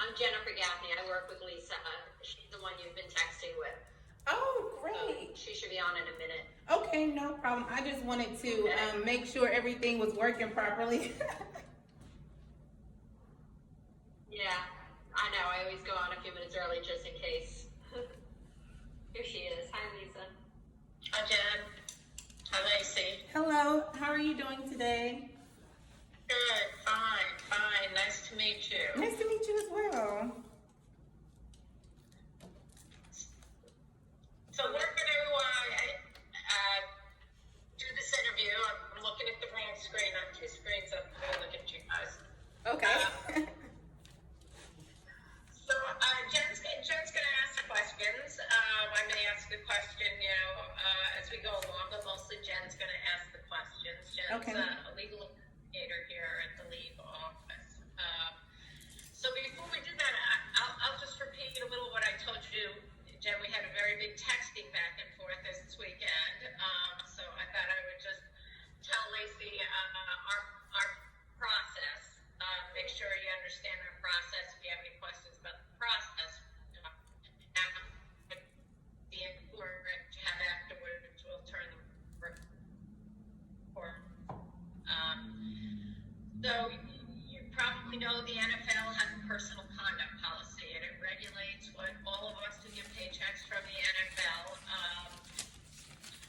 I'm Jennifer Gaffney. I work with Lisa. She's the one you've been texting with. Oh, great. So she should be on in a minute. Okay, no problem. I just wanted to make sure everything was working properly. Yeah, I know. I always go on a few minutes early just in case. Here she is. Hi, Lisa. Hi, Jen. Hi, Laci. Hello, how are you doing today? Good, fine. Nice to meet you. Nice to meet you as well. So we're going to do this interview. I'm looking at the wrong screen. I'm 2 screens up. I'm going to look at you guys. Okay. So Jen's going to ask questions. I may ask a question, as we go along, but mostly Jen's going to ask the questions. Jen's a legal investigator here at the league office. So before we do that, I'll just repeat a little what I told you, Jen. We had a very big texting back and forth this weekend. So I thought I would just tell Laci our process. Make sure you understand our process. If you have any questions about the process, the important to have afterwards, we'll turn the report. So you probably know the NFL has a personal conduct policy, and it regulates what all of us who get paychecks from the NFL,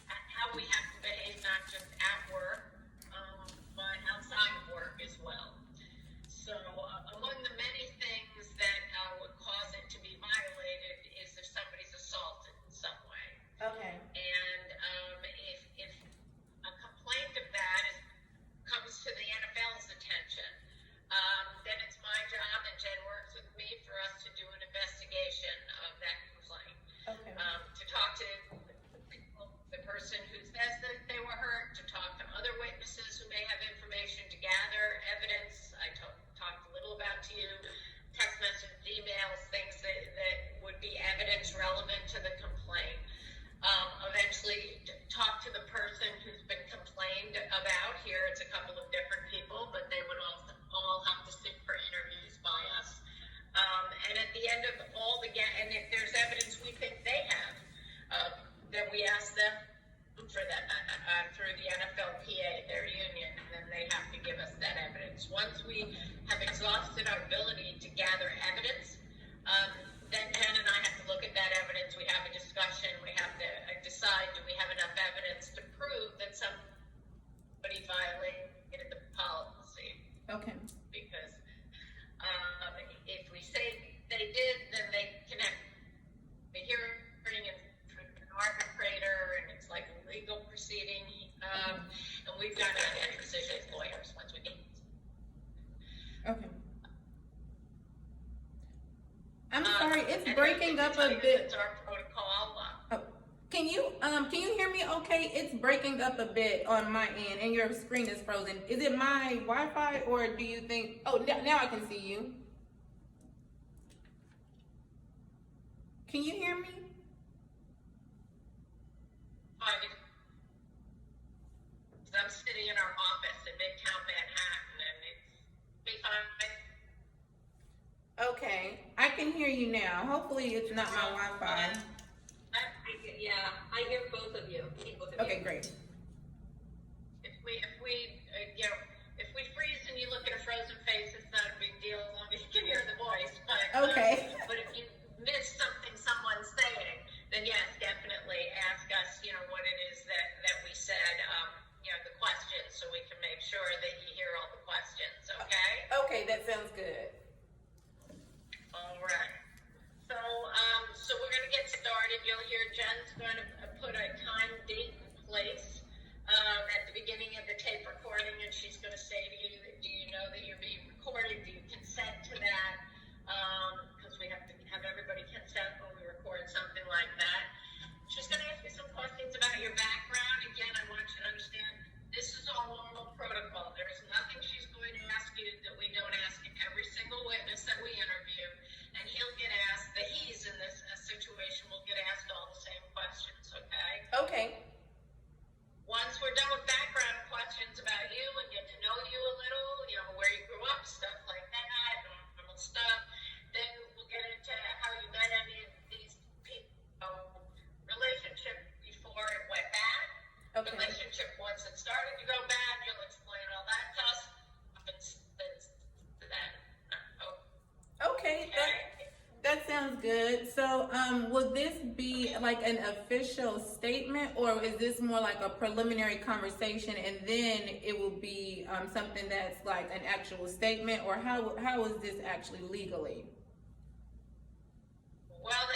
how we have to behave, not just at work, but outside of work as well. So among the many things that would cause it to be violated is if somebody's assaulted in some way. Okay. And if a complaint of that comes to the NFL's attention, then it's my job, and Jen works with me for us to do an investigation of that complaint. Okay. To talk to the person who says that they were hurt, to talk to other witnesses who may have information, to gather evidence. I talked a little about to you, text messages, emails, things that would be evidence relevant to the complaint. Eventually talk to the person who's been complained about. Here it's a couple of different people, but they would all have to sit for interviews by us. And at the end of all and if there's evidence we think they have, then we ask them for that through the NFLPA, their union, and then they have to give us that evidence. Once we have exhausted our ability to gather evidence, then Jen and I have to look at that evidence. We have a discussion. We have to decide, do we have enough evidence to prove that somebody violated the policy? Okay. Because if we say they did, then they can have a hearing and an arbitrator, and it's like a legal proceeding. And we've got to have decision as lawyers once we get. Okay. I'm sorry, it's breaking up a bit. It's our protocol. Can you hear me okay? It's breaking up a bit on my end and your screen is frozen. Is it my Wi-Fi, or do you think, now I can see you. Can you hear me? I'm sitting in our office in Midtown Manhattan, and it's fine. Okay, I can hear you now. Hopefully it's not my Wi-Fi. Yeah, I hear both of you. Okay, great. If we freeze and you look at a frozen face, it's not a big deal as long as you can hear the voice. But okay. But if you miss something someone's saying, then yes, definitely ask us. What it is that we said. The questions, so we can make sure that you hear all the questions. Okay. Okay, that sounds good. All right. So we're going to get started. You'll hear Jen's going to put a time, date, and place at the beginning of the tape recording, and she's going to say to you, do you know that you're being good. So, will this be like an official statement, or is this more like a preliminary conversation, and then it will be something that's like an actual statement, or how is this actually legally? Well,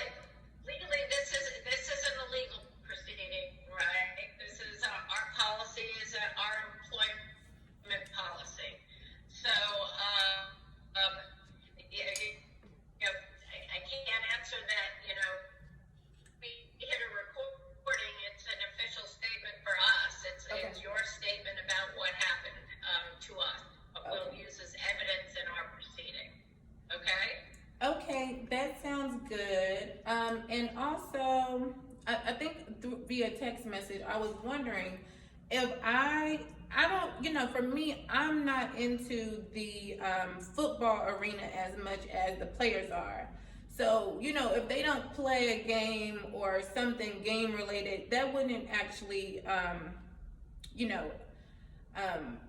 legally, this isn't a legal proceeding, right? This is our policy is our employment policy. So, I can't answer that. We hit a recording. It's an official statement for us. It's your statement about what happened to us. We'll use as evidence in our proceeding. Okay. Okay, that sounds good. And also, I think via text message, I was wondering if I don't, for me, I'm not into the football arena as much as the players are. So, if they don't play a game or something game related, that wouldn't actually,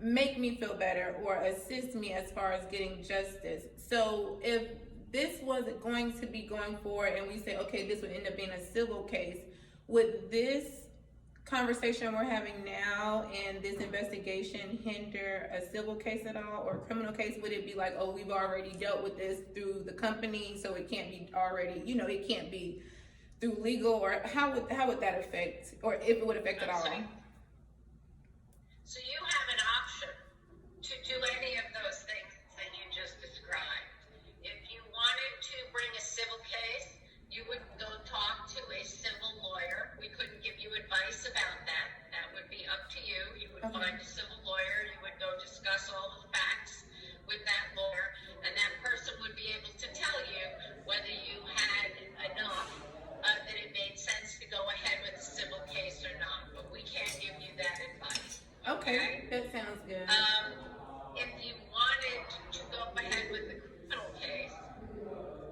make me feel better or assist me as far as getting justice. So if this was going to be going forward and we say, okay, this would end up being a civil case, would this conversation we're having now and this investigation hinder a civil case at all, or a criminal case? Would it be like, oh, we've already dealt with this through the company, so it can't be already, it can't be through legal, or how would that affect, or if it would affect at all? So you have an option to do any of those things that you just described. If you wanted to bring a civil case, you would go talk to a civil lawyer. We couldn't give you advice about that. That would be up to you. You would find a civil lawyer. You would go discuss all the facts with that lawyer, and that person would be able to tell you whether you had enough that it made sense to go ahead with a civil case or not. But we can't give you that advice. Okay, that sounds good. If you wanted to go ahead with the criminal case,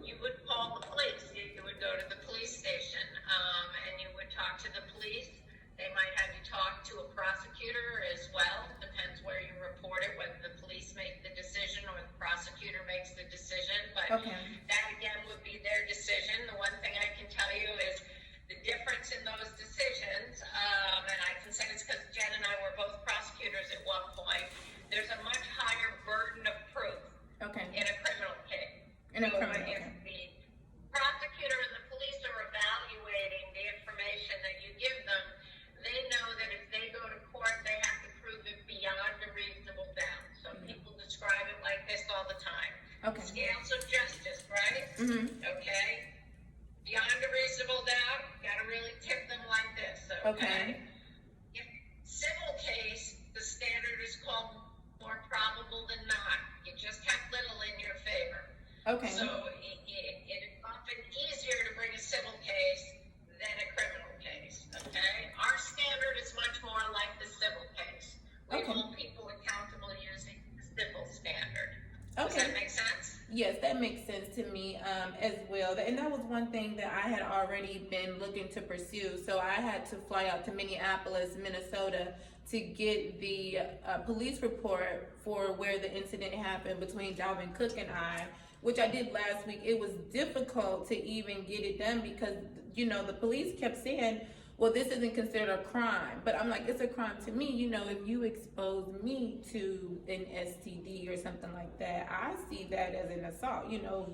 you would call the police. You would go to the police station, and you would talk to the police. They might have you talk to a prosecutor as well. Depends where you report it, whether the police make the decision or the prosecutor makes the decision. But that again would be their decision. The one thing I can tell you is the difference in those decisions, and I can say this because Jen and I were both prosecutors at one point, there's a much higher burden of proof in a criminal case. If the prosecutor and the police are evaluating the information that you give them, they know that if they go to court, they have to prove it beyond a reasonable doubt. So people describe it like this all the time. Scales of justice, right? Okay. Beyond a reasonable doubt, got to really tip them like this. Okay. If civil case, the standard is called more probable than not. You just have little in your favor. So it is often easier to bring a civil case than a criminal case. Okay. Our standard is much more like the civil case. We hold people accountable using the civil standard. Does that make sense? Yes, that makes sense to me as well. And that was one thing that I had already been looking to pursue. So I had to fly out to Minneapolis, Minnesota to get the police report for where the incident happened between Dalvin Cook and I, which I did last week. It was difficult to even get it done because, the police kept saying, well, this isn't considered a crime. But I'm like, it's a crime to me. If you expose me to an STD or something like that, I see that as an assault.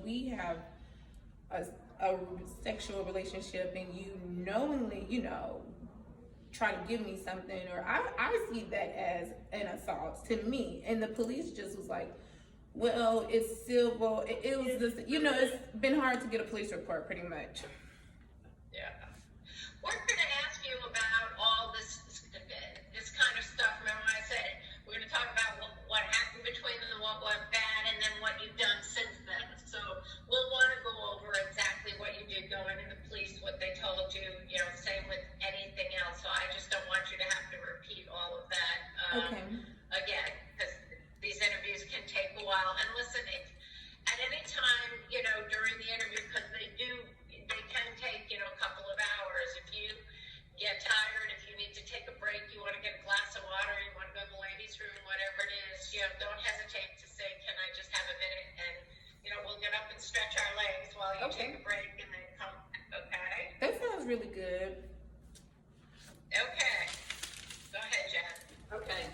We have a sexual relationship and you knowingly, try to give me something, or I see that as an assault to me. And the police just was like, well, it's civil. It was just, it's been hard to get a police report pretty much. Yeah. We're going to ask you about all this kind of stuff. Remember I said we're going to talk about what happened between them, what went bad, and then what you've done since then. So we'll want to go over exactly what you did going to the police, what they told you, same with anything else. So I just don't want you to have to repeat all of that again, because these interviews can take a while. And listen, at any time, during the interview, because they can take, a couple of hours. If you get tired, if you need to take a break, you want to get a glass of water, you want to go to the ladies' room, whatever it is, don't hesitate to say, can I just have a minute? And, we'll get up and stretch our legs while you take a break, and really good. Okay. Go ahead, Jen. Okay.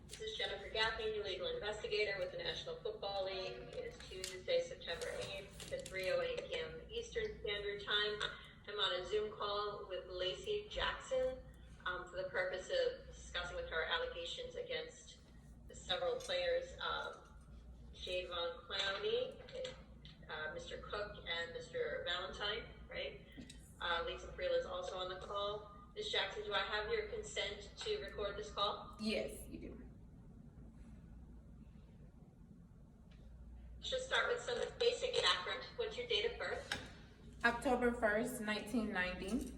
This is Jennifer Gaffney, legal investigator with the National Football League. It is Tuesday, September 8th at 3:08 p.m. Eastern Standard Time. I'm on a Zoom call with Laci Jackson for the purpose of discussing with her allegations against several players, Jadeveon Clowney, Mr. Cook, and Mr. Valentine, right? Lisa Friel is also on the call. Ms. Jackson, do I have your consent to record this call? Yes, you do. Let's just start with some basic background. What's your date of birth? October 1st, 1990.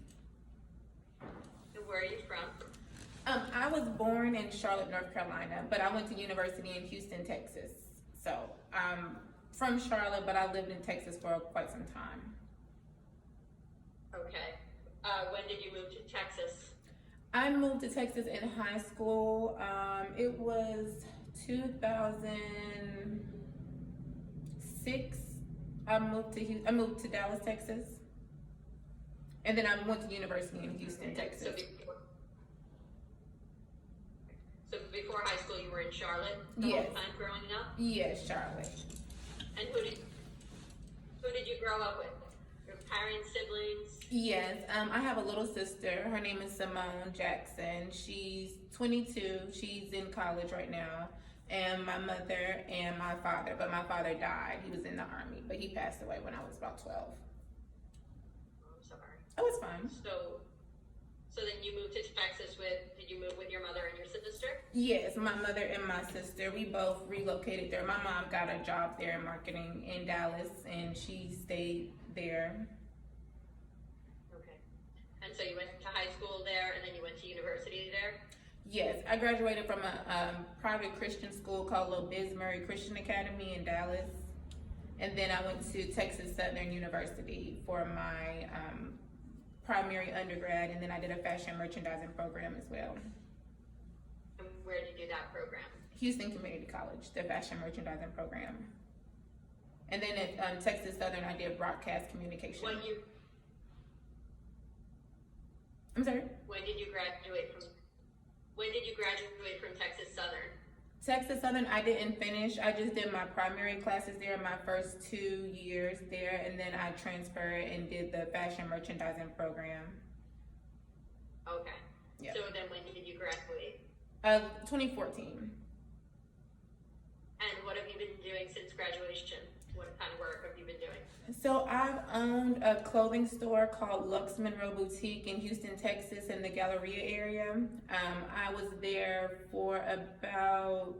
And where are you from? I was born in Charlotte, North Carolina, but I went to university in Houston, Texas. So I'm from Charlotte, but I lived in Texas for quite some time. Okay. When did you move to Texas? I moved to Texas in high school. It was 2006. I moved to Dallas, Texas, and then I went to university in Houston, Texas. So before high school, you were in Charlotte the Yes. whole time growing up? Yes, Charlotte. And who did you grow up with? Your parents, siblings? Yes, I have a little sister. Her name is Simone Jackson. She's 22. She's in college right now. And my mother and my father. But my father died. He was in the Army, but he passed away when I was about 12. I'm sorry. Oh, it's fine. So then you moved to Texas did you move with your mother and your sister? Yes, my mother and my sister. We both relocated there. My mom got a job there in marketing in Dallas, and she stayed there. Okay. And so you went to high school there, and then you went to university there? Yes, I graduated from a private Christian school called Little Bismarck Christian Academy in Dallas. And then I went to Texas Southern University for my primary undergrad, and then I did a fashion merchandising program as well. And where did you do that program? Houston Community College, the fashion merchandising program. And then at Texas Southern, I did broadcast communication. I'm sorry? When did you graduate from Texas Southern? Texas Southern, I didn't finish. I just did my primary classes there, my first 2 years there, and then I transferred and did the fashion merchandising program. Okay. Yeah. So then when did you graduate? 2014. And what have you been doing since graduation? What kind of work have you been doing? So I've owned a clothing store called Lux Monroe Boutique in Houston, Texas, in the Galleria area. I was there for about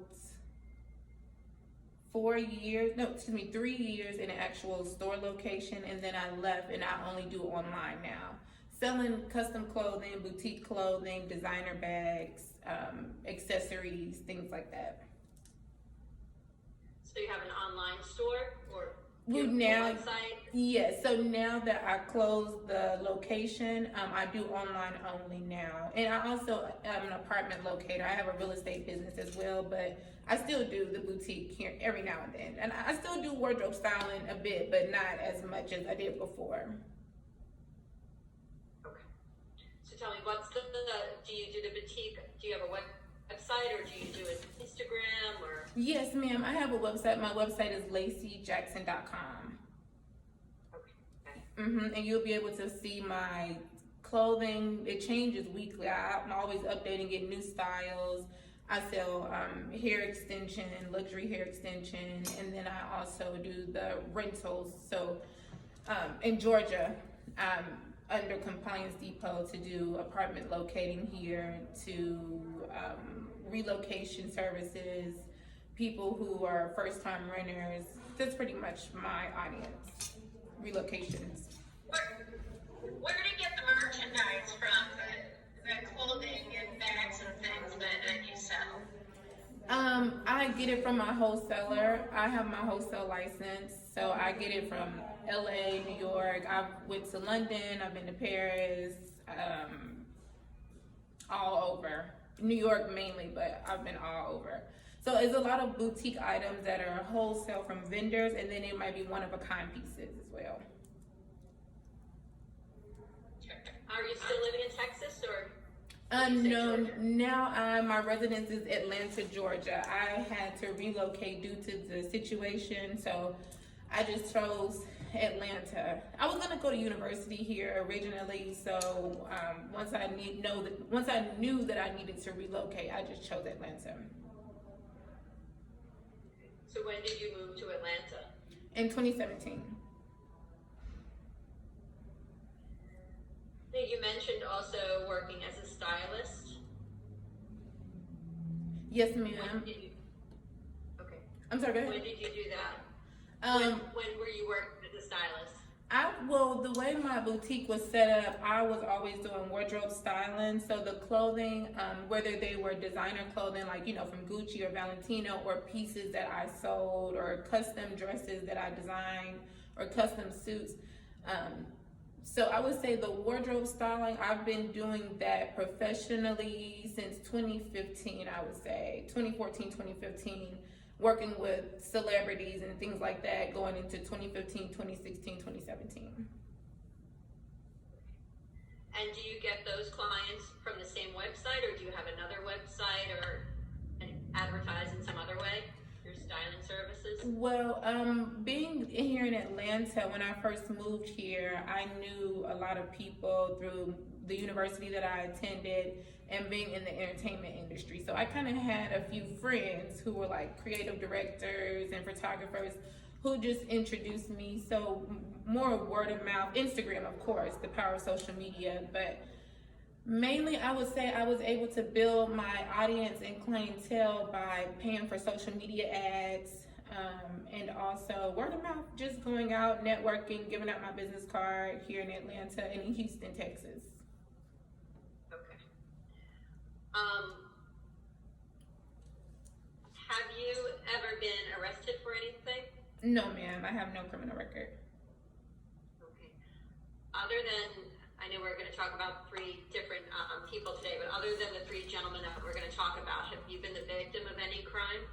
3 years in an actual store location, and then I left and I only do online now. Selling custom clothing, boutique clothing, designer bags, accessories, things like that. So you have an online store or website? Yes, so now that I closed the location, I do online only now. And I also am an apartment locator. I have a real estate business as well, but I still do the boutique here every now and then. And I still do wardrobe styling a bit, but not as much as I did before. Okay. So tell me, do you do the boutique, do you have a website, or do you do it Instagram, or? Yes, ma'am, I have a website. My website is LaciJackson.com. Okay. And you'll be able to see my clothing. It changes weekly. I'm always updating, getting new styles. I sell hair extension, luxury hair extension, and then I also do the rentals. So in Georgia, under Compliance Depot to do apartment locating here, to relocation services, people who are first-time renters. That's pretty much my audience. Relocations. Where do you get the merchandise from? The clothing and bags and things that you sell? I get it from my wholesaler. I have my wholesale license, so I get it from LA, New York. I went to London. I've been to Paris, all over. New York mainly, but I've been all over. So it's a lot of boutique items that are wholesale from vendors, and then it might be one-of-a-kind pieces as well. Are you still living in Texas or? No, now my residence is Atlanta, Georgia. I had to relocate due to the situation, so I just chose Atlanta. I was gonna go to university here originally, so once I knew that I needed to relocate, I just chose Atlanta. So when did you move to Atlanta? In 2017. You mentioned also working as a stylist. Yes, When ma'am. did you? Okay. I'm sorry, go When ahead. did you do that? Um, When were you working as a stylist? Well, the way my boutique was set up, I was always doing wardrobe styling. So the clothing, whether they were designer clothing, like, from Gucci or Valentino, or pieces that I sold, or custom dresses that I designed, or custom suits. So I would say the wardrobe styling, I've been doing that professionally since 2015, I would say, 2014, 2015. Working with celebrities and things like that going into 2015, 2016, 2017. And do you get those clients from the same website, or do you have another website, or advertise in some other way, your styling services? Well, being here in Atlanta, when I first moved here, I knew a lot of people through the university that I attended and being in the entertainment industry. So I kind of had a few friends who were like creative directors and photographers who just introduced me. So more word of mouth, Instagram, of course, the power of social media, but mainly I would say I was able to build my audience and clientele by paying for social media ads, and also word of mouth, just going out, networking, giving out my business card here in Atlanta and in Houston, Texas. Okay. Have you ever been arrested for anything? No, ma'am, I have no criminal record. Okay. Other than, I know we're going to talk about three different people today, but other than the three gentlemen that we're going to talk about, have you been the victim of any crime?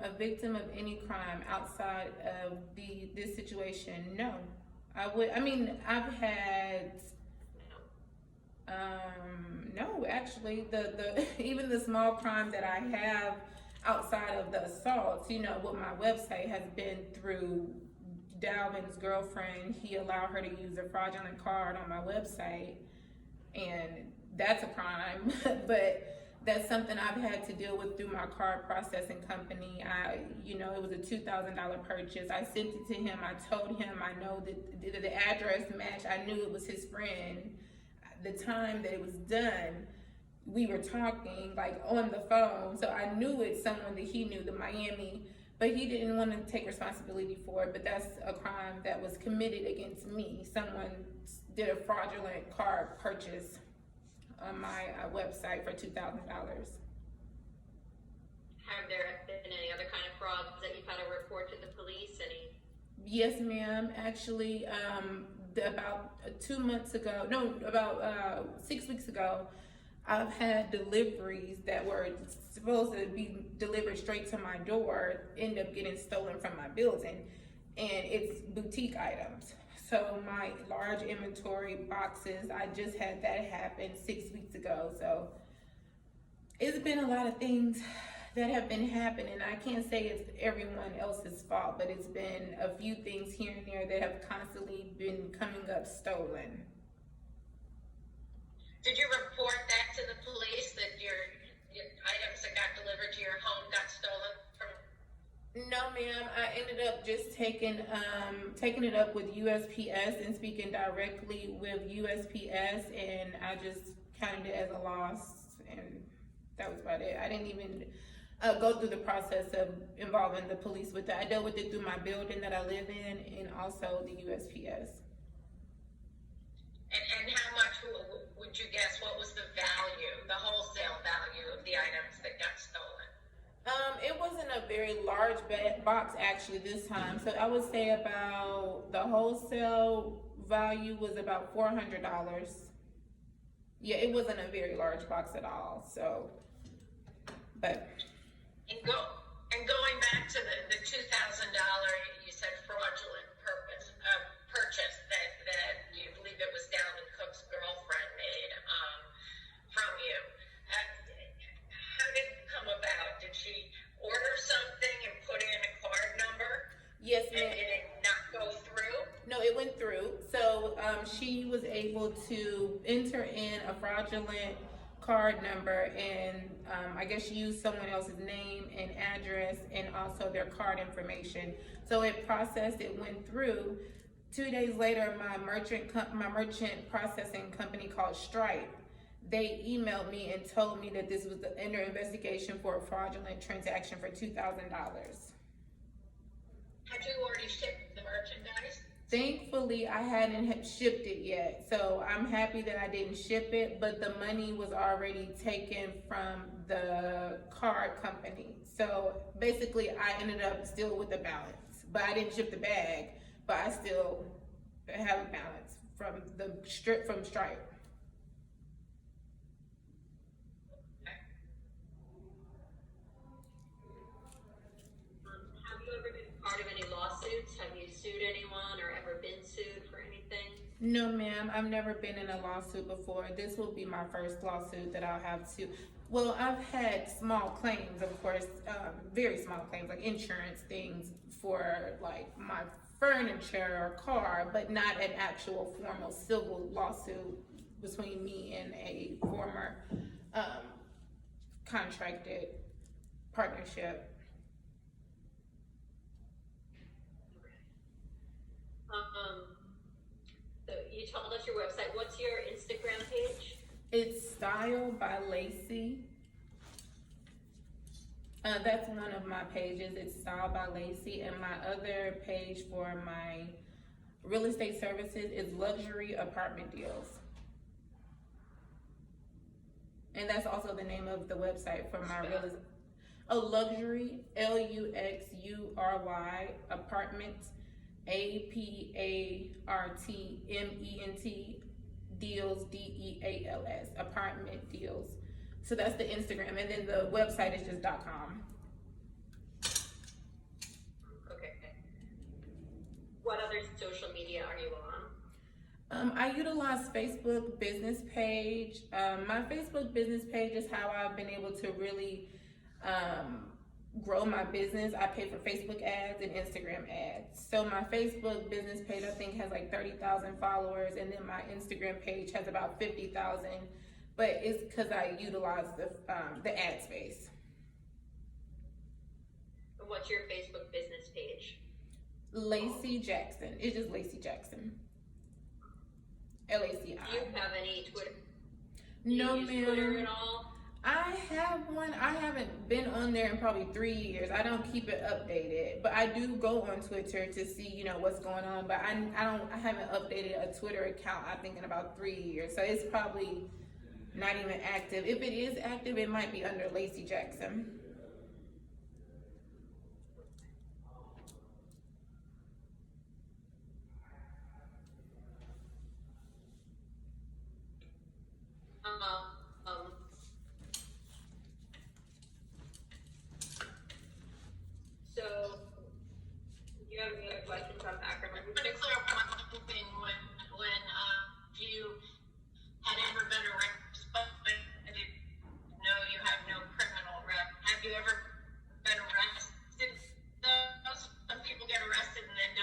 A victim of any crime outside of this situation? No. I've had no, actually, the even the small crime that I have outside of the assaults, with my website has been through Dalvin's girlfriend. He allowed her to use a fraudulent card on my website, and that's a crime. But that's something I've had to deal with through my card processing company. It was a $2,000 purchase. I sent it to him. I told him I know that the address matched. I knew it was his friend. The time that it was done, we were talking like on the phone. So I knew it's someone that he knew, the Miami, but he didn't want to take responsibility for it. But that's a crime that was committed against me. Someone did a fraudulent card purchase on my website for $2,000. Have there been any other kind of frauds that you've had to report to the police? Any? Yes, ma'am. Actually, about 6 weeks ago, I've had deliveries that were supposed to be delivered straight to my door end up getting stolen from my building, and it's boutique items. So my large inventory boxes, I just had that happen 6 weeks ago. So it's been a lot of things that have been happening. I can't say it's everyone else's fault, but it's been a few things here and there that have constantly been coming up stolen. Did you report that to the police, that your items that got delivered to your home got stolen from? No, ma'am. I ended up just taking it up with USPS and speaking directly with USPS, and I just counted it as a loss, and that was about it. I didn't even go through the process of involving the police with that. I dealt with it through my building that I live in, and also the USPS. And how much would you guess? What was the value, the wholesale value of the items that got stolen? It wasn't a very large box actually this time. So I would say about the wholesale value was about $400. Yeah, it wasn't a very large box at all. So, but. And going back to the $2,000, you said fraudulent purchase that able to enter in a fraudulent card number and I guess use someone else's name and address and also their card information. So it processed, it went through. 2 days later, my merchant processing company called Stripe, they emailed me and told me that this was under investigation for a fraudulent transaction for $2,000. Had you already shipped the merchandise? Thankfully, I hadn't shipped it yet, so I'm happy that I didn't ship it, but the money was already taken from the card company. So basically, I ended up still with a balance, but I didn't ship the bag, but I still have a balance from Stripe. Have you ever been part of any lawsuits? Have you sued anyone or ever been sued for anything? No, ma'am, I've never been in a lawsuit before. This will be my first lawsuit that I'll have to. Well, I've had small claims, of course, very small claims, like insurance things for like my furniture or car, but not an actual formal civil lawsuit between me and a former contracted partnership. So you told us your website. What's your Instagram page? It's Style by Laci. That's one of my pages. It's Style by Laci, and my other page for my real estate services is Luxury Apartment Deals. And that's also the name of the website for my real estate. Oh, Luxury, Luxury Apartment, Apartment Deals, Deals, Apartment Deals. So that's the Instagram, and then the website is just .com. Okay. What other social media are you on? I utilize Facebook business page. My Facebook business page is how I've been able to really grow my business. I pay for Facebook ads and Instagram ads. So my Facebook business page, I think, has like 30,000 followers, and then my Instagram page has about 50,000. But it's because I utilize the ad space. What's your Facebook business page? Laci Jackson. It's just Laci Jackson. LACI. Do you have any Twitter? No, Do you use Twitter ma'am. at all? I have one. I haven't been on there in probably 3 years. I don't keep it updated, but I do go on Twitter to see, what's going on. But I haven't updated a Twitter account, I think, in about 3 years. So it's probably not even active. If it is active, it might be under Laci Jackson. So, do you have any other questions on background? I'm going to clear up one thing when you had ever been arrested, but I didn't know you had no criminal record. Have you ever been arrested? Some people get arrested and then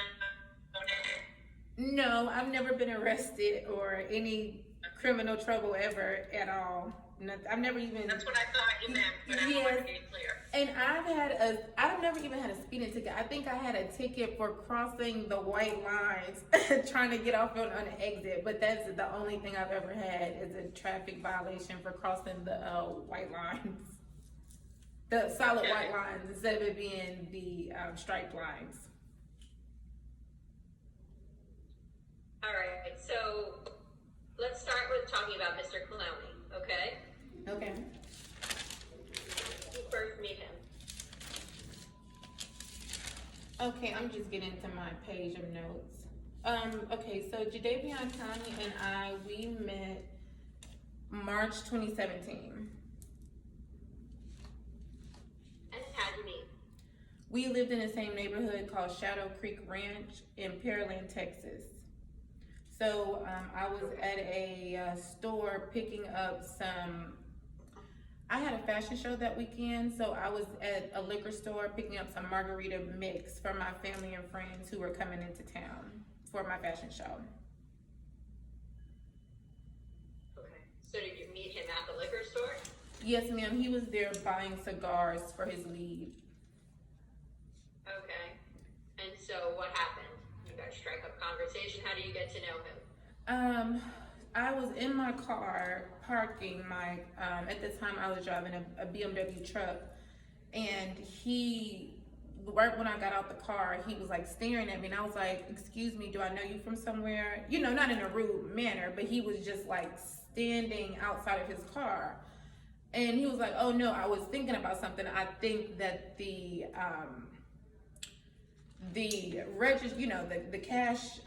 don't No, I've never been arrested or any criminal trouble ever at all. I've never even. That's what I thought you meant, but I want to be clear. And I've never even had a speeding ticket. I think I had a ticket for crossing the white lines, trying to get off on an exit. But that's the only thing I've ever had is a traffic violation for crossing the white lines, the solid white lines instead of it being the striped lines. All right, so let's start with talking about Mr. Clowney, okay? Okay. You first meet him. Okay, I'm just getting to my page of notes. Okay, so Jadeveon Clowney and we met March 2017. And how'd you meet? We lived in the same neighborhood called Shadow Creek Ranch in Pearland, Texas. So I was at a store picking up I had a fashion show that weekend, so I was at a liquor store picking up some margarita mix for my family and friends who were coming into town for my fashion show. So did you meet him at the liquor store? Yes, ma'am. He was there buying cigars for his leave. Okay. And so what happened? You guys strike up conversation. How do you get to know him? I was in my car parking my, at the time I was driving a BMW truck, and right when I got out the car, he was like staring at me, and I was like, excuse me, do I know you from somewhere? You know, not in a rude manner, but he was just like standing outside of his car. And he was like, oh no, I was thinking about something. I think that the register, you know, the cash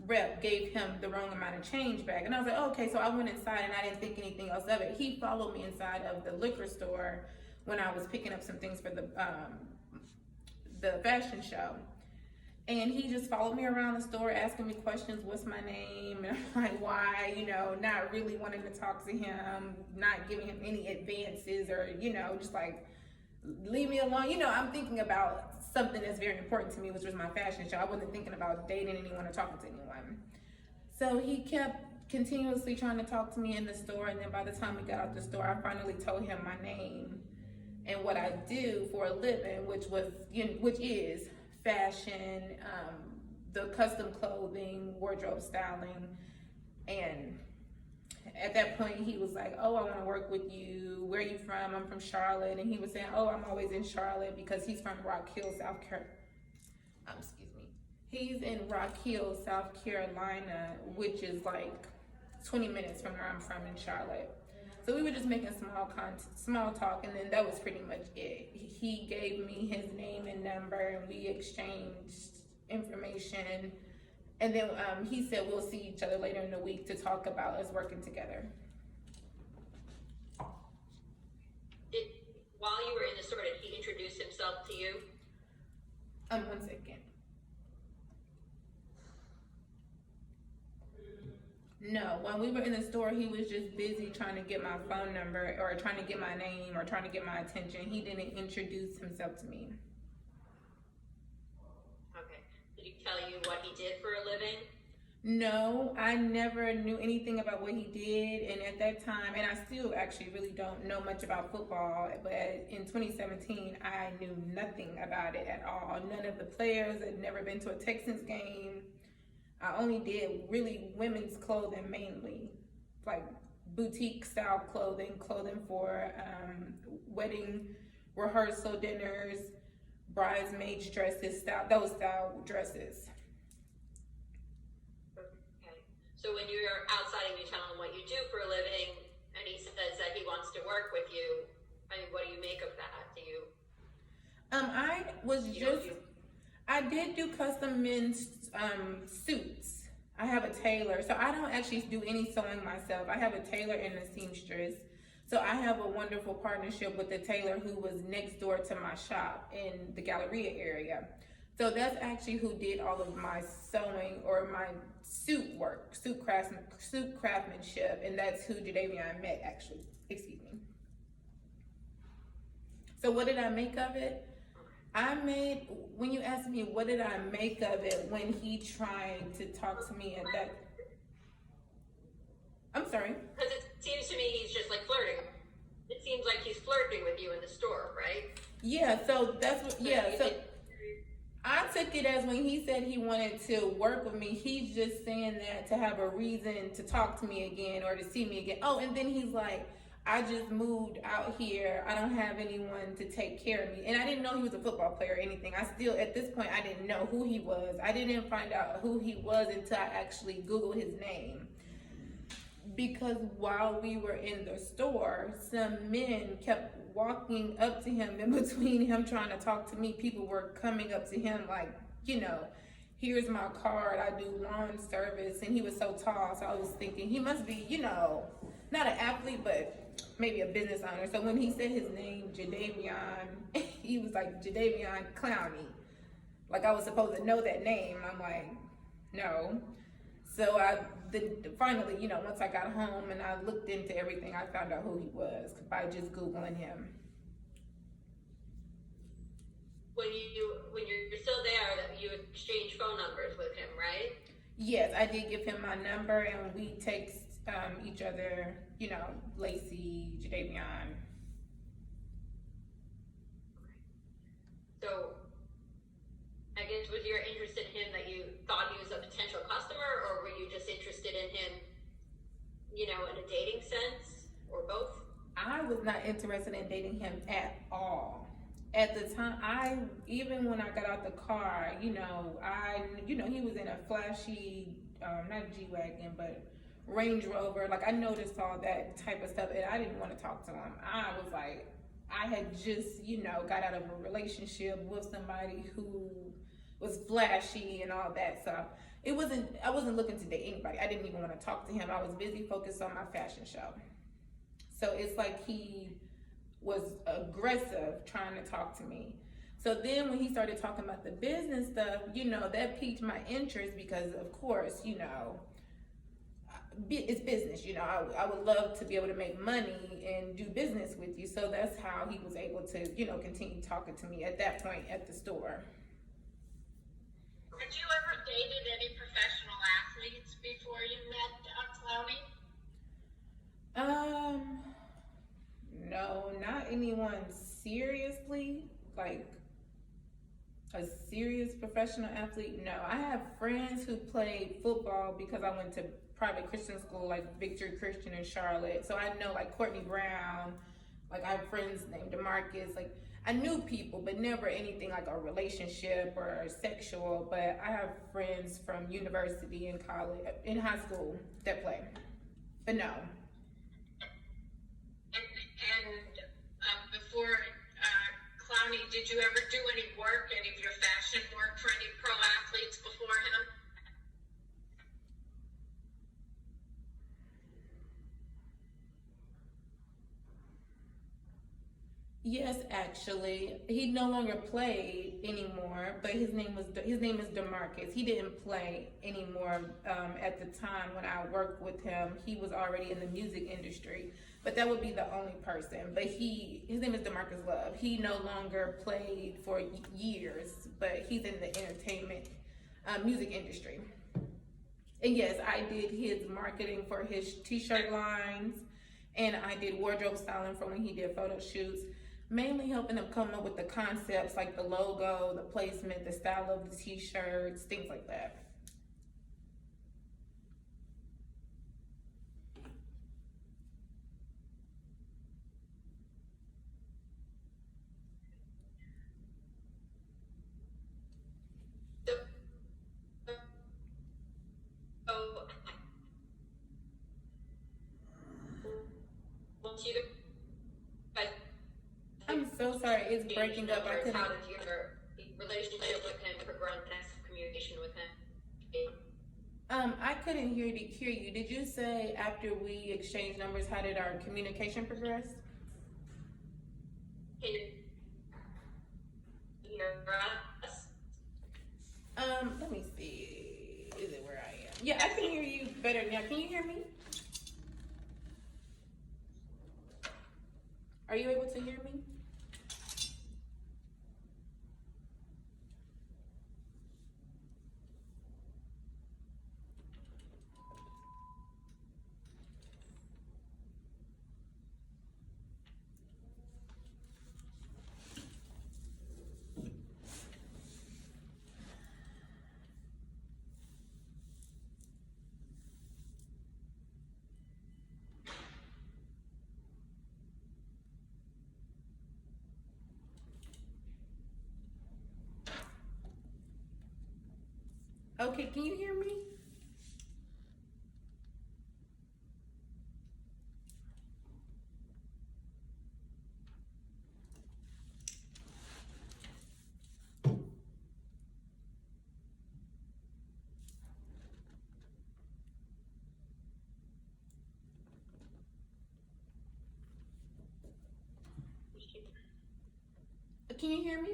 rep gave him the wrong amount of change back. And I was like, oh, okay, so I went inside and I didn't think anything else of it. He followed me inside of the liquor store when I was picking up some things for the fashion show. And he just followed me around the store asking me questions, what's my name? And I'm like, why? You know, not really wanting to talk to him, not giving him any advances, or, you know, just like, leave me alone. You know, I'm thinking about something that's very important to me, which was my fashion show. I wasn't thinking about dating anyone or talking to anyone. So he kept continuously trying to talk to me in the store, and then by the time we got out the store, I finally told him my name and what I do for a living, which is fashion, the custom clothing, wardrobe styling. And at that point, he was like, oh, I want to work with you. Where are you from? I'm from Charlotte. And he was saying, oh, I'm always in Charlotte, because he's from Rock Hill, South Carolina. He's in Rock Hill, South Carolina, which is like 20 minutes from where I'm from in Charlotte. So we were just making small talk, and then that was pretty much it. He gave me his name and number, and we exchanged information. And then he said we'll see each other later in the week to talk about us working together. While you were in the store, did he introduce himself to you? 1 second. No, when we were in the store, he was just busy trying to get my phone number, or trying to get my name, or trying to get my attention. He didn't introduce himself to me. Okay. Did he tell you what he did for a living? No, I never knew anything about what he did. And at that time, and I still actually really don't know much about football, but in 2017, I knew nothing about it at all. None of the players had never been to a Texans game. I only did really women's clothing mainly, like boutique style clothing for wedding rehearsal dinners, bridesmaids dresses, those style dresses. Okay. So when you're outside and you tell him what you do for a living, and he says that he wants to work with you, I mean, what do you make of that? Do you? I did do custom men's suits. I have a tailor, so I don't actually do any sewing myself. I have a tailor and a seamstress. So I have a wonderful partnership with the tailor who was next door to my shop in the Galleria area. So that's actually who did all of my sewing, or my suit work, suit craftsmanship, and that's who Jadeveon met, actually. Excuse me. So what did I make of it? When you asked me what did I make of it when he tried to talk to me at that, I'm sorry? Because it seems to me he's just like flirting. It seems like he's flirting with you in the store, right? Yeah, so that's what, yeah, so I took it as when he said he wanted to work with me, he's just saying that to have a reason to talk to me again or to see me again. Oh, and then he's like, I just moved out here. I don't have anyone to take care of me. And I didn't know he was a football player or anything. At this point, I didn't know who he was. I didn't find out who he was until I actually Googled his name. Because while we were in the store, some men kept walking up to him. In between him trying to talk to me, people were coming up to him like, you know, here's my card, I do lawn service. And he was so tall, so I was thinking he must be, you know, not an athlete, but maybe a business owner. So when he said his name, Jadeveon, he was like, Jadeveon Clowney. Like I was supposed to know that name. I'm like, no. So finally, you know, once I got home and I looked into everything, I found out who he was by just Googling him. When you're still there, you exchange phone numbers with him, right? Yes, I did give him my number, and we text each other, Laci, Jadeveon. So, I guess was your interest in him that you thought he was a potential customer, or were you just interested in him, in a dating sense, or both? I was not interested in dating him at all. At the time, even when I got out the car, he was in a flashy, not G-Wagon, but Range Rover. Like, I noticed all that type of stuff, and I didn't want to talk to him. I was like, I had just, got out of a relationship with somebody who was flashy and all that. So I wasn't looking to date anybody. I didn't even want to talk to him. I was busy focused on my fashion show. So it's like he was aggressive trying to talk to me. So then when he started talking about the business stuff, that piqued my interest because, of course, it's business. I would love to be able to make money and do business with you. So that's how he was able to, continue talking to me at that point at the store. Had you ever dated any professional athletes before you met Clowney? No, not anyone seriously, like a serious professional athlete. No, I have friends who played football because I went to private Christian school, like Victory Christian in Charlotte. So I know like Courtney Brown, like I have friends named DeMarcus. Like I knew people, but never anything like a relationship or sexual. But I have friends from university and college, in high school that play. But no. And before Clowney, did you ever do any work, any of your fashion work for any pro athletes before him? Yes, actually, he no longer played anymore. But his name is DeMarcus. He didn't play anymore at the time when I worked with him. He was already in the music industry. But that would be the only person. But his name is DeMarcus Love. He no longer played for years, but he's in the entertainment music industry. And yes, I did his marketing for his t-shirt lines, and I did wardrobe styling for when he did photo shoots, mainly helping him come up with the concepts like the logo, the placement, the style of the t-shirts, things like that. I'm so sorry, it's breaking up. I couldn't. How did your relationship with him progress? Communication with him? I couldn't hear you. Did you say after we exchanged numbers, how did our communication progress? Can you hear us? Let me see. Is it where I am? Yeah, I can hear you better now. Can you hear me? Are you able to hear me? Okay, can you hear me? Can you hear me?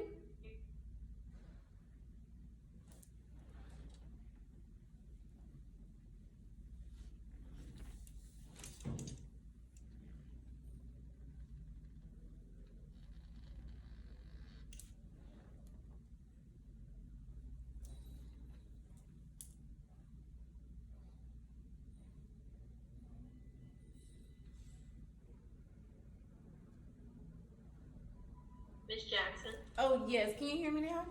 Miss Jackson, Oh, yes. Can you hear me now?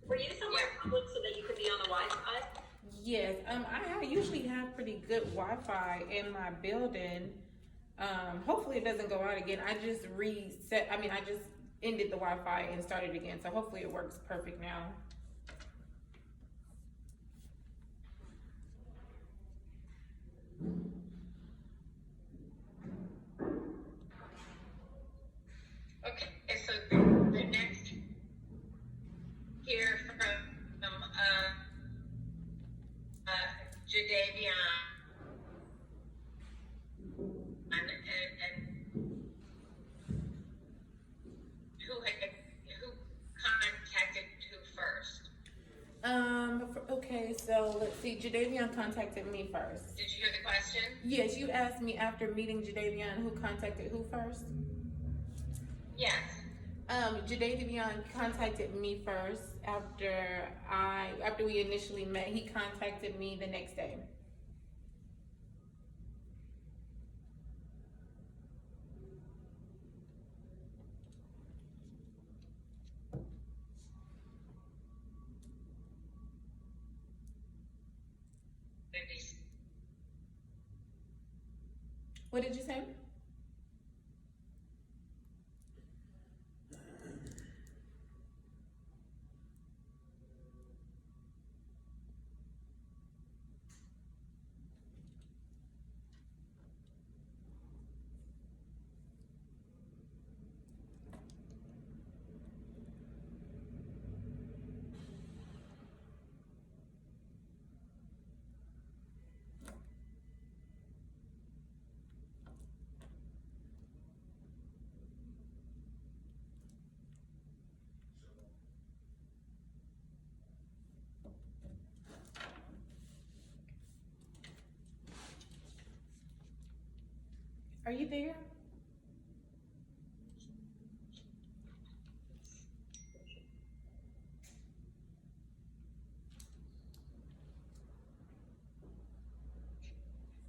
were you somewhere public so that you could be on the Wi-Fi? Yes. I usually have pretty good Wi-Fi in my building. Hopefully it doesn't go out again. I just ended the Wi-Fi and started again. So hopefully it works perfect now. Okay, so the next here from Jadeveon and who contacted who first? Okay, so let's see. Jadeveon contacted me first. Did you hear the question? Yes, you asked me after meeting Jadeveon who contacted who first? Yes. Jadeveon contacted me first after we initially met. He contacted me the next day. What did you say? Are you there?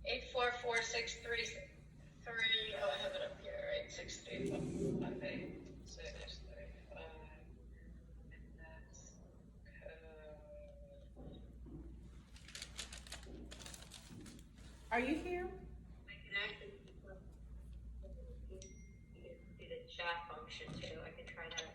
Eight 844-633. Oh, I have it up here. 863-586-35. And that's code. Are you here? I can actually you can see the chat function too. I can try that.